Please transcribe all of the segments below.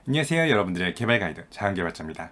안녕하세요, 여러분들의 개발 가이드 자연개발자입니다.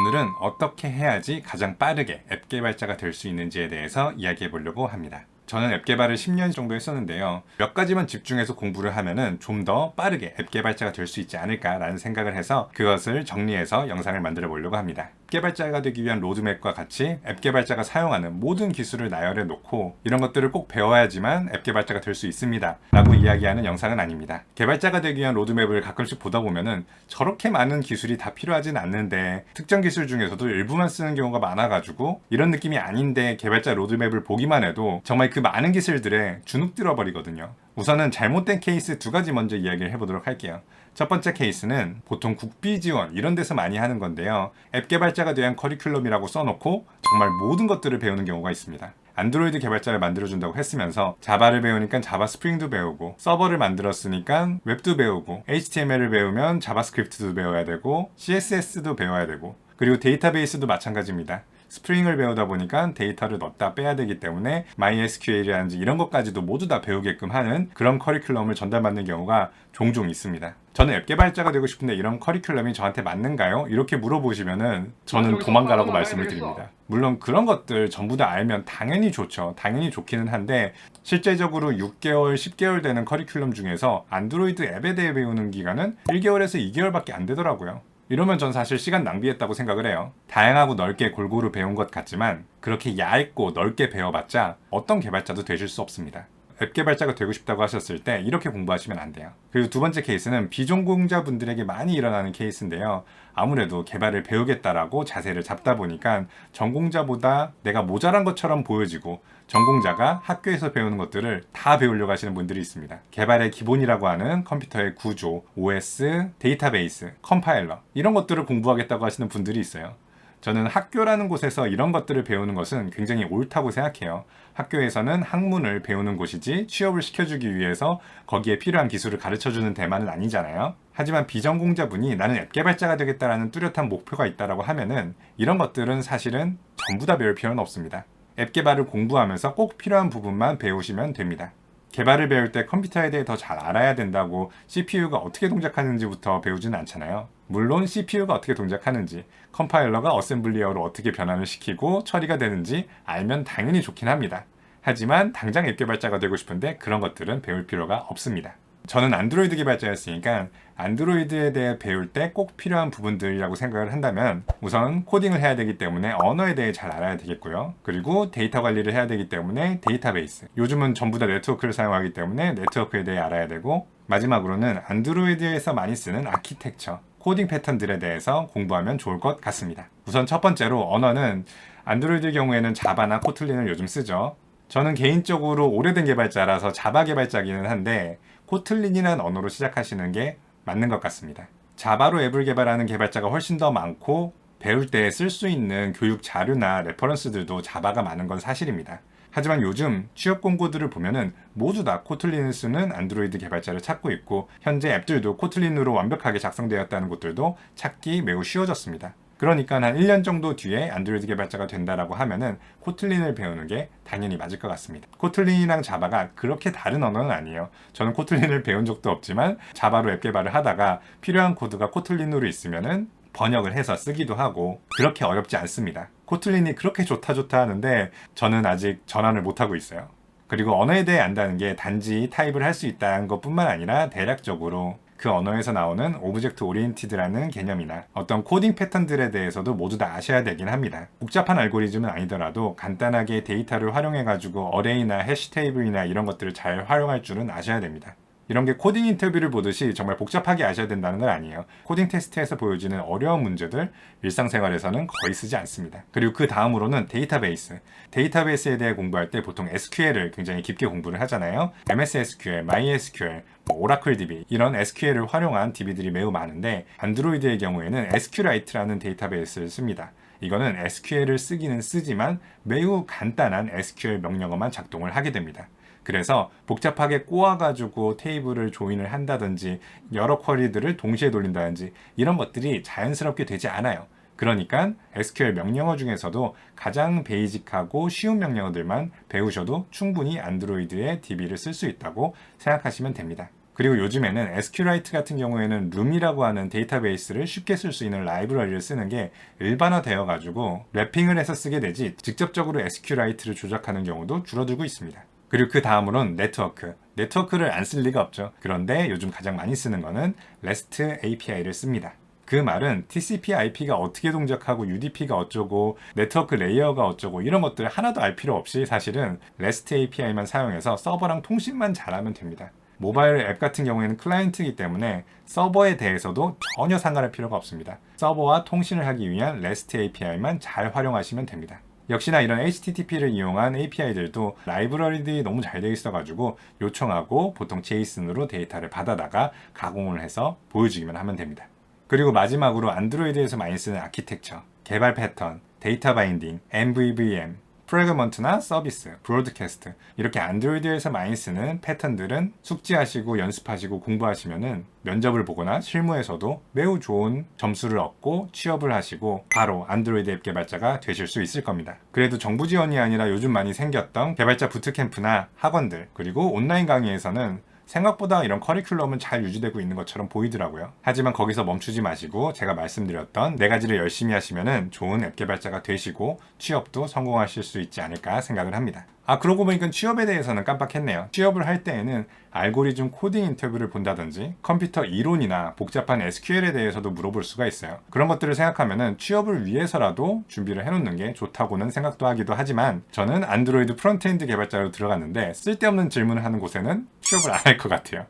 오늘은 어떻게 해야지 가장 빠르게 앱 개발자가 될 수 있는지에 대해서 이야기해 보려고 합니다. 저는 앱 개발을 10년 정도 했었는데요. 몇 가지만 집중해서 공부를 하면은 좀 더 빠르게 앱 개발자가 될 수 있지 않을까라는 생각을 해서 그것을 정리해서 영상을 만들어 보려고 합니다. 앱 개발자가 되기 위한 로드맵과 같이 앱 개발자가 사용하는 모든 기술을 나열해 놓고 이런 것들을 꼭 배워야지만 앱 개발자가 될 수 있습니다 라고 이야기하는 영상은 아닙니다. 개발자가 되기 위한 로드맵을 가끔씩 보다 보면은 저렇게 많은 기술이 다 필요하진 않는데 특정 기술 중에서도 일부만 쓰는 경우가 많아가지고 이런 느낌이 아닌데 개발자 로드맵을 보기만 해도 정말 그 많은 기술들에 주눅 들어버리거든요. 우선은 잘못된 케이스 두 가지 먼저 이야기를 해보도록 할게요. 첫 번째 케이스는 보통 국비 지원 이런 데서 많이 하는 건데요. 앱 개발자가 대한 커리큘럼이라고 써놓고 정말 모든 것들을 배우는 경우가 있습니다. 안드로이드 개발자를 만들어준다고 했으면서 자바를 배우니까 자바 스프링도 배우고 서버를 만들었으니까 웹도 배우고 HTML을 배우면 자바스크립트도 배워야 되고 CSS도 배워야 되고 그리고 데이터베이스도 마찬가지입니다. 스프링을 배우다 보니까 데이터를 넣었다 빼야 되기 때문에 MySQL이라든지 이런 것까지도 모두 다 배우게끔 하는 그런 커리큘럼을 전달받는 경우가 종종 있습니다. 저는 앱 개발자가 되고 싶은데 이런 커리큘럼이 저한테 맞는가요? 이렇게 물어보시면은 저는 도망가라고 말씀을 드립니다. 물론 그런 것들 전부 다 알면 당연히 좋죠. 당연히 좋기는 한데 실제적으로 6개월, 10개월 되는 커리큘럼 중에서 안드로이드 앱에 대해 배우는 기간은 1개월에서 2개월밖에 안 되더라고요. 이러면 전 사실 시간 낭비했다고 생각을 해요. 다양하고 넓게 골고루 배운 것 같지만 그렇게 얇고 넓게 배워봤자 어떤 개발자도 되실 수 없습니다. 앱 개발자가 되고 싶다고 하셨을 때 이렇게 공부하시면 안 돼요. 그리고 두 번째 케이스는 비전공자분들에게 많이 일어나는 케이스인데요. 아무래도 개발을 배우겠다라고 자세를 잡다 보니까 전공자보다 내가 모자란 것처럼 보여지고 전공자가 학교에서 배우는 것들을 다 배우려고 하시는 분들이 있습니다. 개발의 기본이라고 하는 컴퓨터의 구조, OS, 데이터베이스, 컴파일러 이런 것들을 공부하겠다고 하시는 분들이 있어요. 저는 학교라는 곳에서 이런 것들을 배우는 것은 굉장히 옳다고 생각해요. 학교에서는 학문을 배우는 곳이지 취업을 시켜주기 위해서 거기에 필요한 기술을 가르쳐주는 대만은 아니잖아요. 하지만 비전공자분이 나는 앱 개발자가 되겠다라는 뚜렷한 목표가 있다고 하면은 이런 것들은 사실은 전부 다 배울 필요는 없습니다. 앱 개발을 공부하면서 꼭 필요한 부분만 배우시면 됩니다. 개발을 배울 때 컴퓨터에 대해 더 잘 알아야 된다고 CPU가 어떻게 동작하는지부터 배우지는 않잖아요. 물론 CPU가 어떻게 동작하는지, 컴파일러가 어셈블리어로 어떻게 변환을 시키고 처리가 되는지 알면 당연히 좋긴 합니다. 하지만 당장 앱 개발자가 되고 싶은데 그런 것들은 배울 필요가 없습니다. 저는 안드로이드 개발자였으니까 안드로이드에 대해 배울 때 꼭 필요한 부분들이라고 생각을 한다면 우선 코딩을 해야 되기 때문에 언어에 대해 잘 알아야 되겠고요. 그리고 데이터 관리를 해야 되기 때문에 데이터베이스. 요즘은 전부 다 네트워크를 사용하기 때문에 네트워크에 대해 알아야 되고 마지막으로는 안드로이드에서 많이 쓰는 아키텍처, 코딩 패턴들에 대해서 공부하면 좋을 것 같습니다. 우선 첫 번째로 언어는 안드로이드 경우에는 자바나 코틀린을 요즘 쓰죠. 저는 개인적으로 오래된 개발자라서 자바 개발자기는 한데 코틀린이라는 언어로 시작하시는 게 맞는 것 같습니다. 자바로 앱을 개발하는 개발자가 훨씬 더 많고 배울 때 쓸 수 있는 교육 자료나 레퍼런스들도 자바가 많은 건 사실입니다. 하지만 요즘 취업 공고들을 보면은 모두 다 코틀린을 쓰는 안드로이드 개발자를 찾고 있고 현재 앱들도 코틀린으로 완벽하게 작성되었다는 곳들도 찾기 매우 쉬워졌습니다. 그러니까 한 1년 정도 뒤에 안드로이드 개발자가 된다라고 하면은 코틀린을 배우는 게 당연히 맞을 것 같습니다. 코틀린이랑 자바가 그렇게 다른 언어는 아니에요. 저는 코틀린을 배운 적도 없지만 자바로 앱 개발을 하다가 필요한 코드가 코틀린으로 있으면은 번역을 해서 쓰기도 하고 그렇게 어렵지 않습니다. 코틀린이 그렇게 좋다 하는데 저는 아직 전환을 못하고 있어요. 그리고 언어에 대해 안다는 게 단지 타입을 할 수 있다는 것뿐만 아니라 대략적으로 그 언어에서 나오는 오브젝트 오리엔티드라는 개념이나 어떤 코딩 패턴들에 대해서도 모두 다 아셔야 되긴 합니다. 복잡한 알고리즘은 아니더라도 간단하게 데이터를 활용해가지고 어레이나 해시 테이블이나 이런 것들을 잘 활용할 줄은 아셔야 됩니다. 이런 게 코딩 인터뷰를 보듯이 정말 복잡하게 아셔야 된다는 건 아니에요. 코딩 테스트에서 보여지는 어려운 문제들 일상생활에서는 거의 쓰지 않습니다. 그리고 그 다음으로는 데이터베이스. 데이터베이스에 대해 공부할 때 보통 SQL을 굉장히 깊게 공부를 하잖아요. MS SQL, MySQL, 오라클 DB 이런 SQL을 활용한 DB들이 매우 많은데 안드로이드의 경우에는 SQLite라는 데이터베이스를 씁니다. 이거는 SQL을 쓰기는 쓰지만 매우 간단한 SQL 명령어만 작동을 하게 됩니다. 그래서 복잡하게 꼬아가지고 테이블을 조인을 한다든지 여러 쿼리들을 동시에 돌린다든지 이런 것들이 자연스럽게 되지 않아요. 그러니까 SQL 명령어 중에서도 가장 베이직하고 쉬운 명령어들만 배우셔도 충분히 안드로이드의 DB를 쓸 수 있다고 생각하시면 됩니다. 그리고 요즘에는 SQLite 같은 경우에는 룸이라고 하는 데이터베이스를 쉽게 쓸 수 있는 라이브러리를 쓰는 게 일반화되어 가지고 랩핑을 해서 쓰게 되지 직접적으로 SQLite를 조작하는 경우도 줄어들고 있습니다. 그리고 그 다음으로는 네트워크를 안 쓸 리가 없죠. 그런데 요즘 가장 많이 쓰는 거는 REST API를 씁니다. 그 말은 TCP/IP가 어떻게 동작하고 UDP가 어쩌고 네트워크 레이어가 어쩌고 이런 것들 하나도 알 필요 없이 사실은 REST API만 사용해서 서버랑 통신만 잘하면 됩니다. 모바일 앱 같은 경우에는 클라이언트이기 때문에 서버에 대해서도 전혀 상관할 필요가 없습니다. 서버와 통신을 하기 위한 REST API만 잘 활용하시면 됩니다. 역시나 이런 HTTP를 이용한 API들도 라이브러리들이 너무 잘 되어 있어가지고 요청하고 보통 JSON으로 데이터를 받아다가 가공을 해서 보여주기만 하면 됩니다. 그리고 마지막으로 안드로이드에서 많이 쓰는 아키텍처, 개발 패턴, 데이터 바인딩, MVVM, 프래그먼트나 서비스, 브로드캐스트 이렇게 안드로이드에서 많이 쓰는 패턴들은 숙지하시고 연습하시고 공부하시면은 면접을 보거나 실무에서도 매우 좋은 점수를 얻고 취업을 하시고 바로 안드로이드 앱 개발자가 되실 수 있을 겁니다. 그래도 정부 지원이 아니라 요즘 많이 생겼던 개발자 부트캠프나 학원들 그리고 온라인 강의에서는 생각보다 이런 커리큘럼은 잘 유지되고 있는 것처럼 보이더라고요. 하지만 거기서 멈추지 마시고 제가 말씀드렸던 4가지를 열심히 하시면은 좋은 앱 개발자가 되시고 취업도 성공하실 수 있지 않을까 생각을 합니다. 그러고 보니까 취업에 대해서는 깜빡했네요. 취업을 할 때에는 알고리즘 코딩 인터뷰를 본다든지 컴퓨터 이론이나 복잡한 SQL에 대해서도 물어볼 수가 있어요. 그런 것들을 생각하면은 취업을 위해서라도 준비를 해놓는 게 좋다고는 생각도 하기도 하지만 저는 안드로이드 프론트엔드 개발자로 들어갔는데 쓸데없는 질문을 하는 곳에는 취업을 안 할 것 같아요.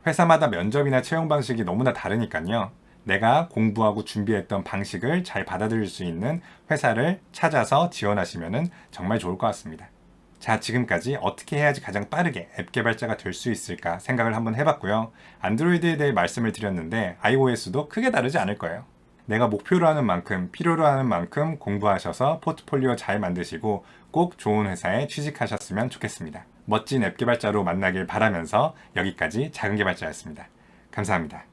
회사마다 면접이나 채용 방식이 너무나 다르니까요. 내가 공부하고 준비했던 방식을 잘 받아들일 수 있는 회사를 찾아서 지원하시면 정말 좋을 것 같습니다. 자, 지금까지 어떻게 해야지 가장 빠르게 앱 개발자가 될 수 있을까 생각을 한번 해봤고요. 안드로이드에 대해 말씀을 드렸는데 iOS도 크게 다르지 않을 거예요. 내가 목표로 하는 만큼, 필요로 하는 만큼 공부하셔서 포트폴리오 잘 만드시고 꼭 좋은 회사에 취직하셨으면 좋겠습니다. 멋진 앱 개발자로 만나길 바라면서 여기까지 작은 개발자였습니다. 감사합니다.